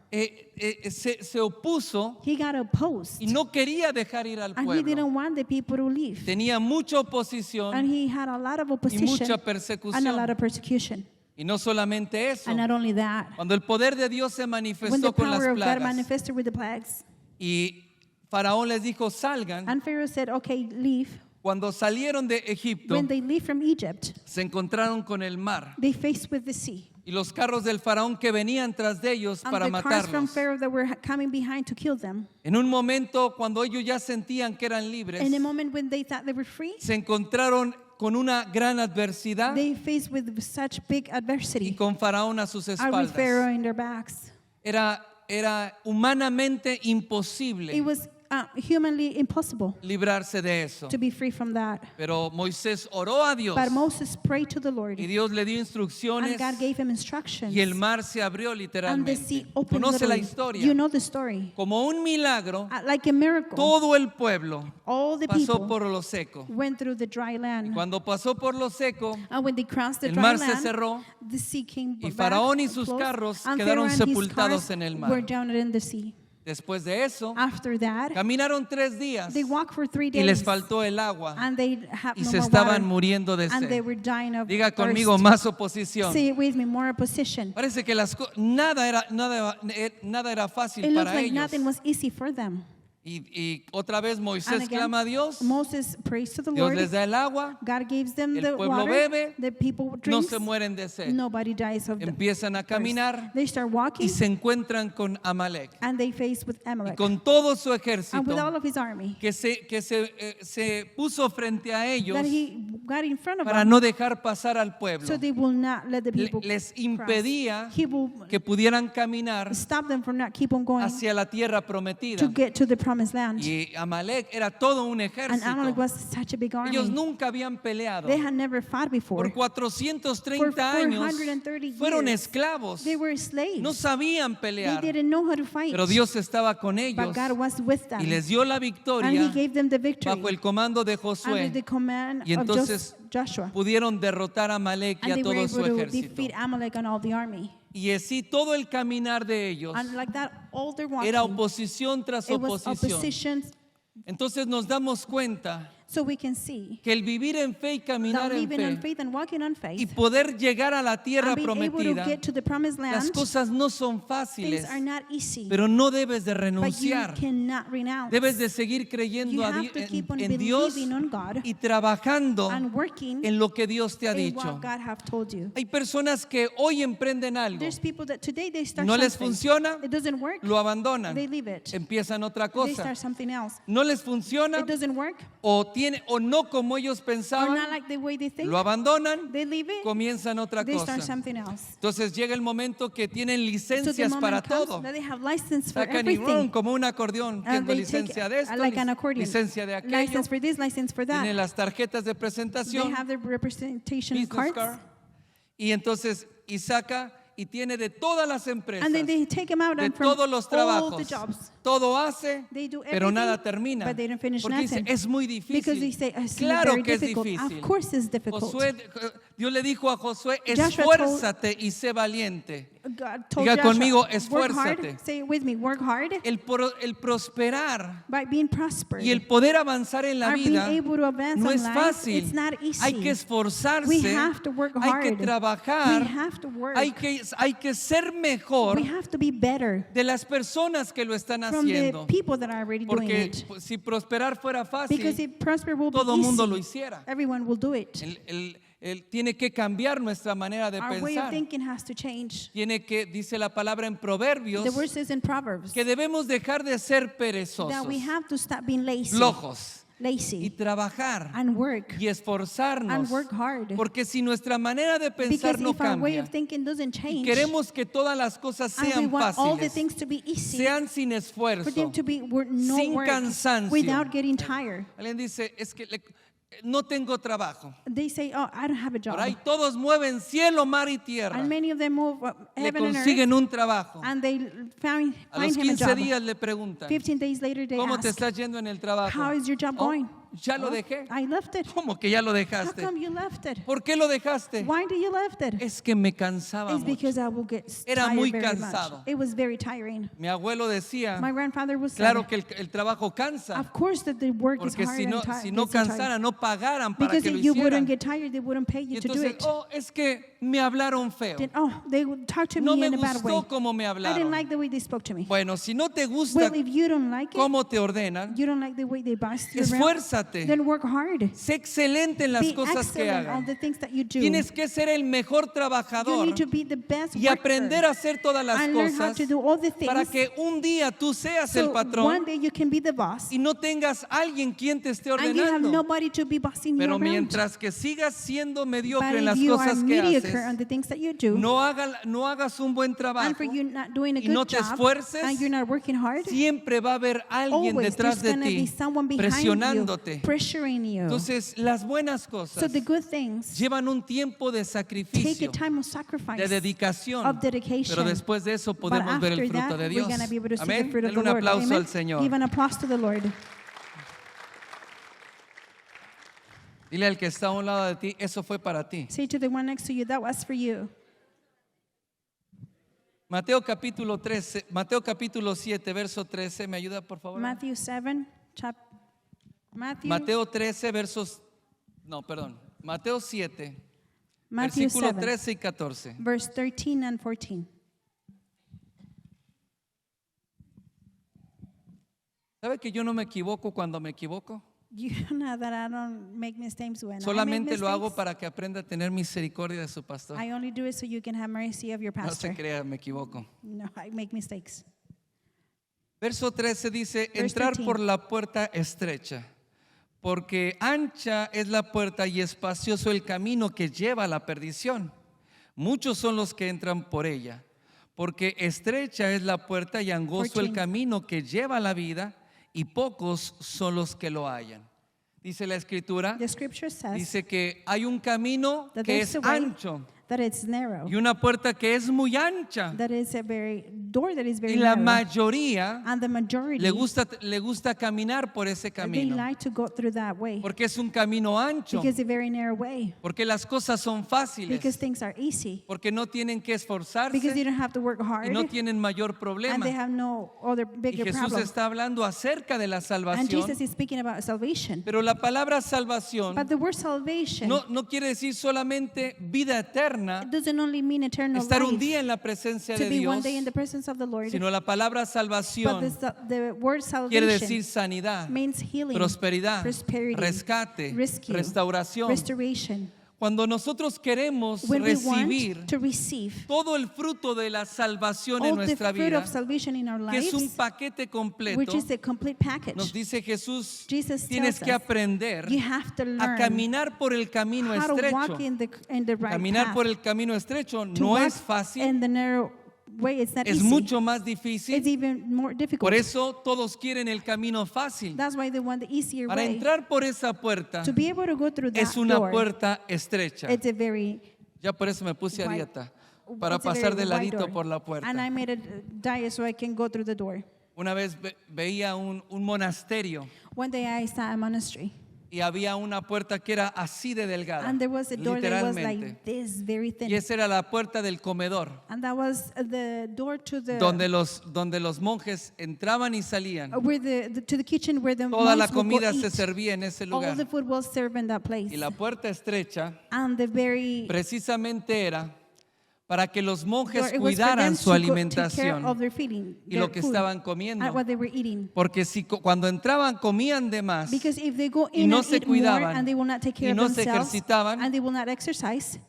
se opuso he got opposed. y no quería dejar ir al And he pueblo. didn't want the people to leave. Tenía mucha And oposición he had a lot of y opposition mucha and a lot persecución. of persecution. Y no solamente eso. And not only that, Cuando el poder de Dios se when manifestó the con las power of God plagas manifested with the plagues, y Faraón les dijo, salgan. and Pharaoh said, okay, leave. Cuando salieron de Egipto, When they leave from Egypt, se encontraron con el mar they faced with the sea. y los carros del faraón que venían tras de ellos And para the cars from matarlos. Pharaoh that were coming behind to kill them. En un momento, cuando ellos ya sentían que eran libres, In a moment when they thought they were free, se encontraron con una gran adversidad they faced with such big y adversity. con Faraón a sus And with Pharaoh espaldas. in their backs. Era humanamente It imposible was humanly impossible librarse de eso. to be free from that. Pero Moisés oró a Dios But Moses prayed to the Lord, y Dios le dio and instrucciones God gave him instructions. y el mar se abrió And the literalmente. sea opened Conoce la literally. historia. You know the story. Como un milagro, Like a miracle, todo el pueblo all the pasó people por lo seco. went through the dry land. Cuando pasó por lo seco, And when they crossed the el dry mar se land, cerró the sea came y back Faraón y sus close, carros and quedaron Pharaoh and his sepultados cars en el mar. were drowned in the sea. Después de eso, After that, caminaron 3 días they walked for 3 y days, les faltó el agua and they had y no se more estaban water, muriendo de and they sed. were dying of Diga conmigo, thirst. más oposición. Say it with me, more opposition. Parece que nada era fácil It looked para like ellos. nothing was easy for them. Y otra vez And Moisés again, clama a Dios. Moses prays to the Dios Lord. les da el agua. God gives them El the pueblo water. bebe, The people No drink. se mueren de sed. Nobody dies of the Empiezan a thirst. caminar They start walking y se encuentran con Amalek. and they face with Y Amalek. con todo su And with ejército all of his army que se puso frente a ellos that he got in front of para them no dejar pasar al pueblo. so they will not let the people Les cross. impedía He will que pudieran caminar stop them from not keep on going hacia la tierra to prometida. get to the promised land. Y Amalek era todo un And ejército. Amalek was such a big Ellos army. nunca habían peleado. They had never fought before. Por 430 For años 430 fueron years, esclavos. They were slaves. No sabían They pelear. didn't know how to fight. Pero Dios estaba con ellos But God was with them. y les dio la And he victoria gave them the victory bajo el comando de under Josué. the command Y of entonces Joshua. pudieron derrotar a Amalek y And a they were todo able su to ejército. defeat Amalek and all the army. Y así todo el caminar de ellos And like that, all their walking, era oposición tras it was oposición. opposition. Entonces nos damos cuenta So we can see que el vivir en fe y caminar that en living on fe faith and walking on y faith poder llegar a la tierra and being able to prometida, get to the promised las land, cosas no son things fáciles, are not easy. pero no debes de But you renunciar. cannot renounce. Debes de seguir creyendo You a have to keep on en Dios believing on God y trabajando and working en lo que Dios te ha in dicho. what God have told you. Hay personas que hoy emprenden algo, There's people that today they start no les something. funciona, It doesn't work. lo abandonan, They leave it. empiezan otra They cosa. start something else. No les funciona It doesn't work. o no como ellos Or pensaban, not like the way they think. lo abandonan, They leave it. comienzan otra They start cosa. something else. Entonces llega el momento que tienen So the licencias para moment comes todo. that they have license for Sacan y everything. como un acordeón, And tengo they take licencia de esto, like an accordion. licencia de aquello, License for this, license for that. tienen las tarjetas de They presentación, have their representation business cards. card, y entonces y saca y tiene de todas las empresas, And then they take them out de and from todos los all the trabajos, jobs. todo hace, They do pero everything, nada termina, but they don't finish porque dice, nothing. es muy Because they difícil. say, it's Claro very que es difficult. difícil. Of course it's difficult. Dios le dijo a Josué, Joshua told- esfuérzate y sé valiente. God told Diga Joshua, conmigo, work esfuérzate. hard. Say it with me, work hard El prosperar by being prosperous. y el poder avanzar en la Or being vida able to advance no in es life, fácil. it's not easy. Hay que We esforzarse, have to work hay que hard. trabajar, We have to work. hay que ser mejor We have to be better de las personas que lo están from the haciendo. people that are already doing Porque it. si prosperar fuera Because fácil, if prosper will be todo easy, mundo lo hiciera. everyone will do it. Él tiene que cambiar nuestra manera de Our way of pensar. thinking has to change. Tiene que, dice la palabra en Proverbios, The word says in Proverbs que debemos dejar de ser that perezosos, we have to stop being lazy, flojos y lazy, trabajar and work, y esforzarnos. and work hard. Porque si nuestra manera de pensar Because no if our way cambia of thinking doesn't y change, queremos que todas las cosas and we sean want all the fáciles, things to be easy, sean sin for esfuerzo, them to be no sin work, cansancio. without getting tired. Alguien dice, es que no tengo trabajo. They say, oh, I don't have a job. Por ahí todos mueven cielo, mar y tierra. And many of them move Le heaven and consiguen earth, un trabajo. and they find A los him a 15 job. días le preguntan, 15 days later, they ¿cómo te ask, estás yendo en el trabajo? how is your job "Oh, going? ya lo "Oh, dejé. I left it. ¿Cómo que ya lo How dejaste? come you left it? ¿Por qué lo dejaste? Why do you left it? Es que me cansaba It's mucho. because I will get Era tired muy very cansado. much. It was very tiring. Mi abuelo decía, My grandfather was claro saying, que el trabajo cansa, of course that the work is porque hard si no, and tired. si no cansara, no pagaran para Because que lo if you wouldn't hicieran. get tired, they wouldn't pay Y you to do entonces, it. oh, es que me hablaron feo. Then, oh, they would talk to No me me in a bad way. gustó cómo me I didn't hablaron. like the way they spoke to me. Bueno, si no te gusta Well, if you don't like it, cómo te ordenan, you don't like the way they boss you around, esfuérzate. then work hard. Sé excelente en las Be cosas que excellent on hagan. the things that you do. Tienes que ser el mejor You trabajador need to be the best y aprender worker a hacer todas las and learn how cosas to do all the things para que un día tú seas so el one patrón day you can be the boss y no tengas alguien quien te esté and you have ordenando. nobody to be bossing you Pero around. mientras que sigas siendo But mediocre en if las you are cosas que mediocre on haces, the things that you do, no hagas un buen and trabajo, for you not doing a y good no te job, esfuerces, and you're not working hard, siempre va a haber alguien always detrás there's de going to be ti someone behind presionándote. you, pressuring you. Entonces, las buenas So cosas the good things llevan un tiempo de take a sacrificio, time of sacrifice, de dedicación, of dedication. pero después de eso But podemos ver el after fruto that, de we're Dios. going to be able to see the Amén. fruit of Denle the un Lord. aplauso Amen. al Señor. Give an applause to the Lord. Dile al que está a un lado de ti, eso fue para ti. Say to the one next to you, that was for you. Mateo capítulo 7, verso 13. ¿Me ayuda, por favor? Matthew 7, Mateo 13, versos. No, perdón. Mateo 7, Matthew versículo 7, 13 y 14. verse 13 and 14. ¿Sabe que yo no me equivoco cuando me equivoco? You know that I don't make mistakes when I make Solamente lo hago mistakes. para que aprenda a tener misericordia de su pastor. I only do it so you can have mercy of your No pastor. se crea, me equivoco. No, I make mistakes. Verso 13 dice, Verse entrar 13. por la puerta estrecha, porque ancha es la puerta y espacioso el camino que lleva a la perdición. Muchos son los que entran por ella, porque estrecha es la puerta y angosto el 14. camino que lleva a la vida, y pocos son los que lo hallan. Dice la escritura, The scripture says dice que hay un camino that que there's es a way ancho that it's narrow, y una puerta que es muy ancha, that is a very door that is y very la narrow, mayoría and the majority le gusta caminar por ese they camino, like to go through that way porque es un camino ancho, because it's a very narrow way, porque las cosas son because fáciles, things are easy, porque no tienen que because you esforzarse don't have to work y hard, no tienen mayor and problema. they have no other Y bigger Jesús problem. está hablando acerca de la And salvación, Jesus is speaking about salvation. pero la palabra salvación But the word salvation no quiere decir solamente vida eterna, it doesn't only mean eternal estar un life, día en la presencia to de be one Dios, day in the presence of the Lord, sino la palabra but salvación the word quiere salvation decir sanidad, means healing, prosperidad, prosperity, rescate, rescue, restauración. restoration. Cuando nosotros queremos When we recibir want to receive todo el fruto de la salvación en all the nuestra fruit vida, of salvation in our que es un lives, paquete which completo, is the complete package, nos dice Jesús, Jesus tienes tells que us, aprender you have to a learn caminar por el camino how to walk estrecho. in the right Caminar path. por el camino estrecho To no walk es fácil, in the narrow way, it's not es easy. mucho más It's difícil. even more difficult. Por eso todos quieren el camino fácil. That's why they want the easier Para way. entrar por esa puerta To be able to go through that es una door, puerta estrecha. it's a very Ya por eso me puse a wide- dieta, para it's a pasar very de wide ladito door. por la puerta. And I made a diet so I can go through the door. Una vez veía un monasterio One day I saw a monastery, y había una puerta que era así de delgada, and there was a door that was literalmente. like this, very thin. Y esa era la puerta del comedor, And that was the door to the donde los monjes entraban y salían. where to the kitchen where the Toda la monks would go comida se eat. servía en ese All lugar. the food was served in that place. Y la puerta estrecha And the very precisamente era para que los door, monjes it was for them cuidaran su to take care alimentación of their feeding, y their lo que food, estaban comiendo. and what they were eating. Porque cuando entraban comían de más Because if they go y in no and se eat more cuidaban and they will not take care y of no se themselves ejercitaban, and they will not exercise,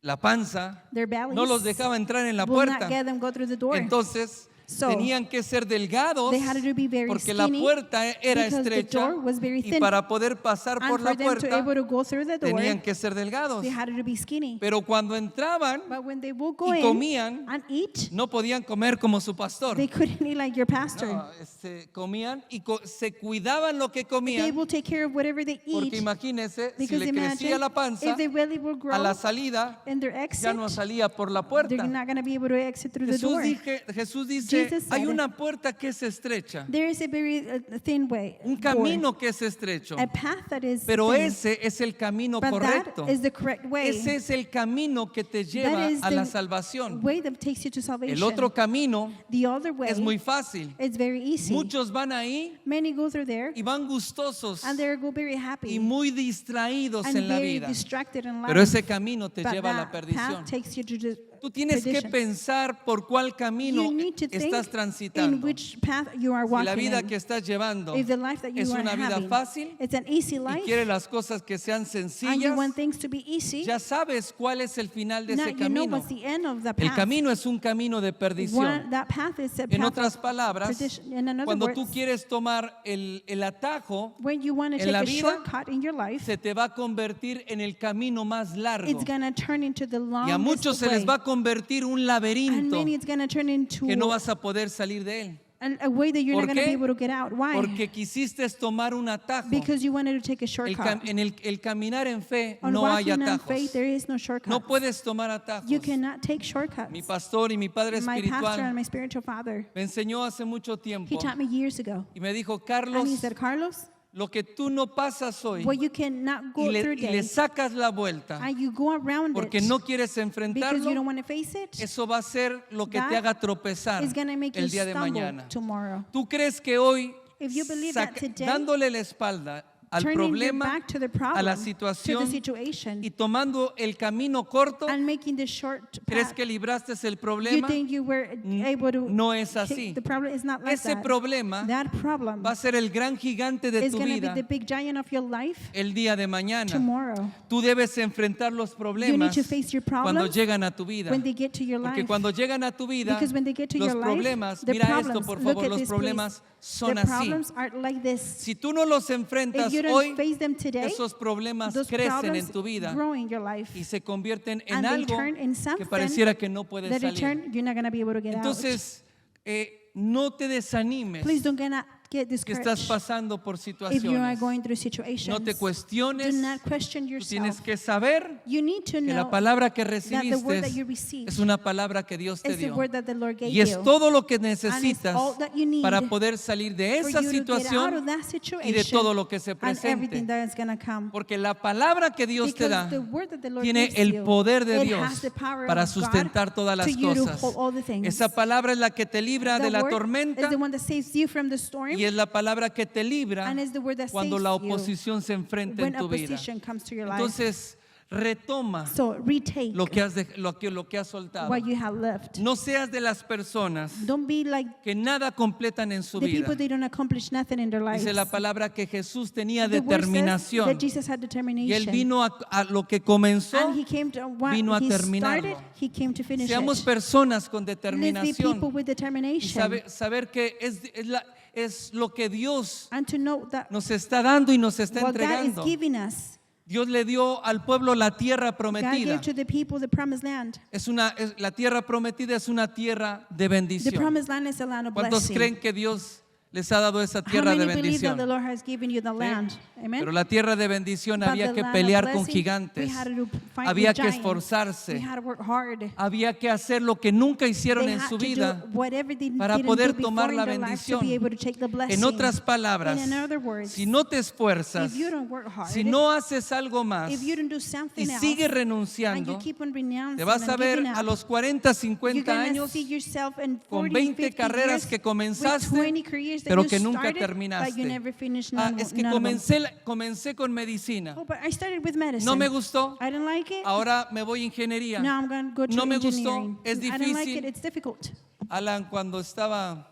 la panza their bellies no los dejaba entrar en la will not puerta. get them go through the door. Entonces So, tenían que ser delgados they had to be very porque la skinny puerta era because the estrecha door was very y thin. para poder pasar And por for la them to able puerta to go through the door, tenían que ser delgados. they had to be skinny. Pero cuando entraban But when they would go y in comían, and eat, no podían comer como su pastor. they couldn't eat like your pastor. No, comían y se cuidaban lo que They comían, will take care of whatever they porque eat. imagínense, si Because le crecía imagine la panza, if they really will grow a la salida in their ya exit, no salía por la they're puerta. not going to be able to exit through the door. Jesús dice, Jesus hay said, una puerta que es estrecha, There is a very thin way, un camino que es estrecho, a path that is pero thin, ese es el camino but correcto. that is the correct way. Ese es el camino que te lleva That is a la the salvación. way that takes you to salvation. El otro camino The other way es muy fácil. it's very easy. Muchos van ahí Many go through there y van gustosos and they go very happy y muy distraídos and en la very vida. distracted in life. Pero ese camino te But lleva a la that perdición. path takes you to the Tú tienes que perdition. pensar por cuál camino You need to estás think in transitando. which path you are Si walking la vida in. que estás llevando If the life that you es are una vida having, fácil it's an easy y life, quieres las cosas que sean and you sencillas, want things to be easy, ya sabes cuál es el final de now ese you know camino. what's the end of the El path. camino es un camino de perdición. That path is a En path otras of palabras, perdition. In other cuando words, tú quieres tomar el atajo, when you want to en take la a vida, shortcut in your life, se te va a convertir en el camino más largo. it's going to turn into the Y a longest muchos se les way. va a convertir un And laberinto many it's going to turn into que no vas a poder salir de él. a way that you're ¿Por not going to be qué? able to get out. Why? Porque quisiste tomar un atajo. Because you wanted to take a shortcut. El caminar en fe On no hay walking on atajos. faith, there is no shortcut. No puedes tomar atajos. You cannot take shortcuts. Mi pastor y mi padre My pastor and espiritual my spiritual father, me enseñó hace mucho he tiempo taught me years ago. y me dijo, And Carlos, he said, Carlos, lo que tú no pasas hoy what you cannot go y through le days, sacas la vuelta and you go around porque it no quieres because you enfrentarlo, don't want to face it, eso va a ser lo que te that haga tropezar is going to make you el día de stumble mañana. tomorrow. ¿Tú crees que hoy, If you believe that today, dándole la espalda, al turning your problema, back to the a problem, la to the situación situation, y tomando el camino corto, and making the short ¿crees path. que libraste el You problema? think you were able to No es kick así. the problem? Is not like Ese that. problema That problem va a ser el gran gigante de is tu going to be vida the big giant of your life el día de mañana. tomorrow. Tú debes enfrentar los You need problemas to face your cuando problems llegan a tu vida. when they get to your Porque life. cuando llegan a tu vida, Because when they get to los your life, problemas, the mira problems, esto por look favor, at los this, problemas please. son The así. problems are like this. Si tú no los enfrentas If you don't hoy, face them today, esos problemas those crecen problems en tu vida grow in your life. y se convierten en And they algo turn in que something pareciera que no puedes that in salir. turn you're not going to be able to get out. Entonces, no te desanimes Please don't get que estás discouraged pasando por if you are situaciones. going through situations. No te Do cuestiones. not question Tú tienes yourself. que saber You need to que la know palabra que that the word that recibiste you received es una palabra que Dios te is the dio. word that the Lord gave Y es you. todo lo que And it's necesitas all that you need para poder salir de for esa you to get out of situación that y de situation todo lo que se and everything presente. that is going to come. Porque la palabra que Dios te Because da the word that the Lord tiene gives el you, poder de it Dios has the power para of God sustentar todas las to you to cosas. hold all the things. Esa palabra es la que te libra The de la word tormenta is the one that saves you from the storm, y es la palabra que te libra and is the word that cuando saves la you oposición se enfrenta en when tu vida. opposition comes to your life. Entonces, retoma So retake lo que has soltado. what you have left. No seas de las personas Don't be like que nada completan en su the vida. people that don't accomplish nothing in their lives. Dice la palabra que Jesús tenía The word says determinación that Jesus had y él determination. vino a lo que comenzó. And he came to what vino a he terminarlo. started, he came to finish Seamos it. personas con Let's be determinación people with y determination. saber que es lo que Dios And to know that nos está dando y nos está what God is entregando. giving us, Dios le dio al pueblo la tierra God prometida. gave to the people the promised land. La tierra prometida es una tierra de The bendición. promised land is a land of ¿Cuántos blessing. creen que Dios les ha dado esa How tierra de many believe that the bendición? Lord has given you the land? Amen. Pero la tierra de bendición But había the que land of pelear con blessing, gigantes, we had to fight había with que giants. esforzarse, We had to work hard. había que hacer lo que nunca hicieron They en had su to vida do whatever they para didn't poder do before tomar in la their lives to bendición. be able to take the blessing. En otras palabras, In other words, si no te esfuerzas, if you don't work hard, si no haces algo más if you don't do y something else, sigues and you renunciando, keep on renouncing te vas a and ver giving a up, los 40, you're 50 gonna años see yourself in 40, con 20 50 carreras years que with comenzaste, 20 careers that pero you que nunca started, but terminaste. you never finished Es que none of them. comencé con medicina. Oh, but I started with medicine. No me gustó. I didn't like it. Ahora me voy a ingeniería. Now I'm going to go to No me gustó. engineering. Es I didn't like difícil. it. It's difficult. Alan, cuando estaba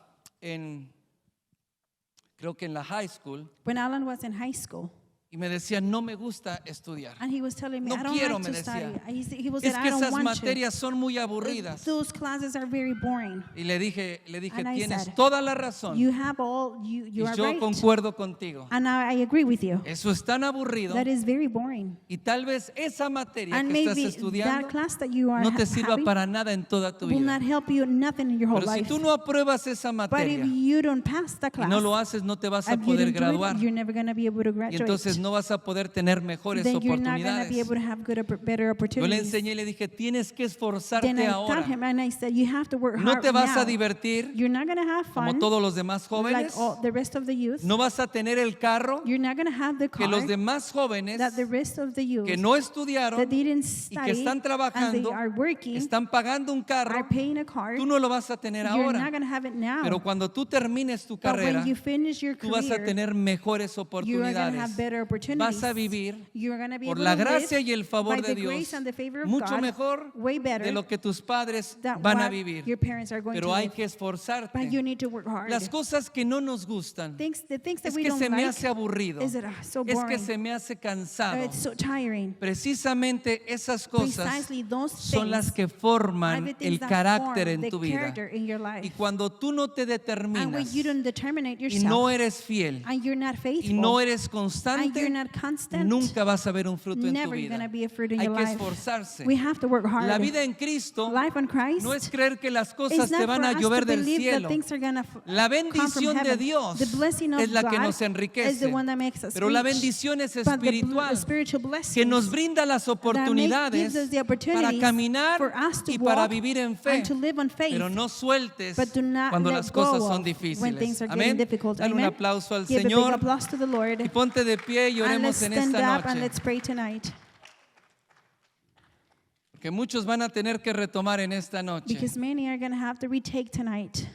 creo que en la high school, When Alan was in high school, y me decía, no me gusta estudiar. and he was telling me, No I don't quiero, like me to study. decía. He was Es said, que I don't esas want materias son muy to. aburridas. Those classes are very boring. Y le dije, And I tienes said, toda la razón. You have all, you Y are yo right. concuerdo contigo. And I agree with you. Eso es tan aburrido. That is very boring. Y tal vez esa materia And que estás maybe estudiando that class that you are no te sirva having para nada en toda tu will vida. not help you nothing in your whole Pero si life. tú no apruebas esa But if materia you don't pass the y class, no lo haces, no te vas a and you poder don't do graduar. it, you're never going to be able to Y graduate. entonces no vas a poder tener mejores Then you're not going to be oportunidades. able to have better Yo le opportunities. enseñé y le dije, tienes que Then esforzarte I ahora. taught him and I said, you have to work No hard te vas now. a divertir You're not going to have como fun todos los demás like jóvenes. all the rest of the youth. No vas a tener el carro You're not going to have the que car los demás jóvenes that the rest of the youth que no that estudiaron they didn't y study que están and they trabajando, are working, están pagando un carro, are paying a car. tú no lo vas a tener You're ahora. not going to have it now. Pero cuando tú termines tu But carrera, when you finish your tú vas a career, tener mejores you are going to oportunidades. have better opportunities. Vas a vivir You're going to be por able la to gracia live y el favor by de the Dios grace and the favor of mucho God, mejor way better de lo que tus padres than van a what vivir. your parents are going Pero to hay live. que esforzarte. But you need to work hard. Las cosas que no nos gustan The things that es we que don't se me like hace aburrido, is that so es boring. que se me hace cansado. It's so tiring. Precisamente esas cosas Precisely those son las things que are forman the things el that carácter form en the tu vida. character in your life. Y cuando tú no te And when determinas you don't determine y yourself no eres fiel and you're not faithful y no eres and constante, you're not constant, nunca vas a ver un fruto en tu never you're vida. going to be a fruit in Hay your que life. esforzarse. We have to work hard. La vida en Cristo Life on Christ no es creer que las is cosas not te van for a us llover to del believe that cielo. things are going to La come from bendición de heaven. Dios The blessing of es la que God nos is the enriquece. one that makes us Pero la rich. bendición es But the espiritual, spiritual blessings que nos brinda las gives oportunidades us the para opportunities caminar for us to y para walk vivir en fe. and to live on faith. Pero no sueltes But do not cuando let las go cosas of son when difíciles. things are getting Amén. difficult. Dale un Amen. aplauso al Give a big Señor applause to the Lord. y ponte de pie y And let's oremos en stand esta up and noche. let's pray tonight. Que muchos van a tener que retomar en esta noche. Because many are going to have to retake tonight.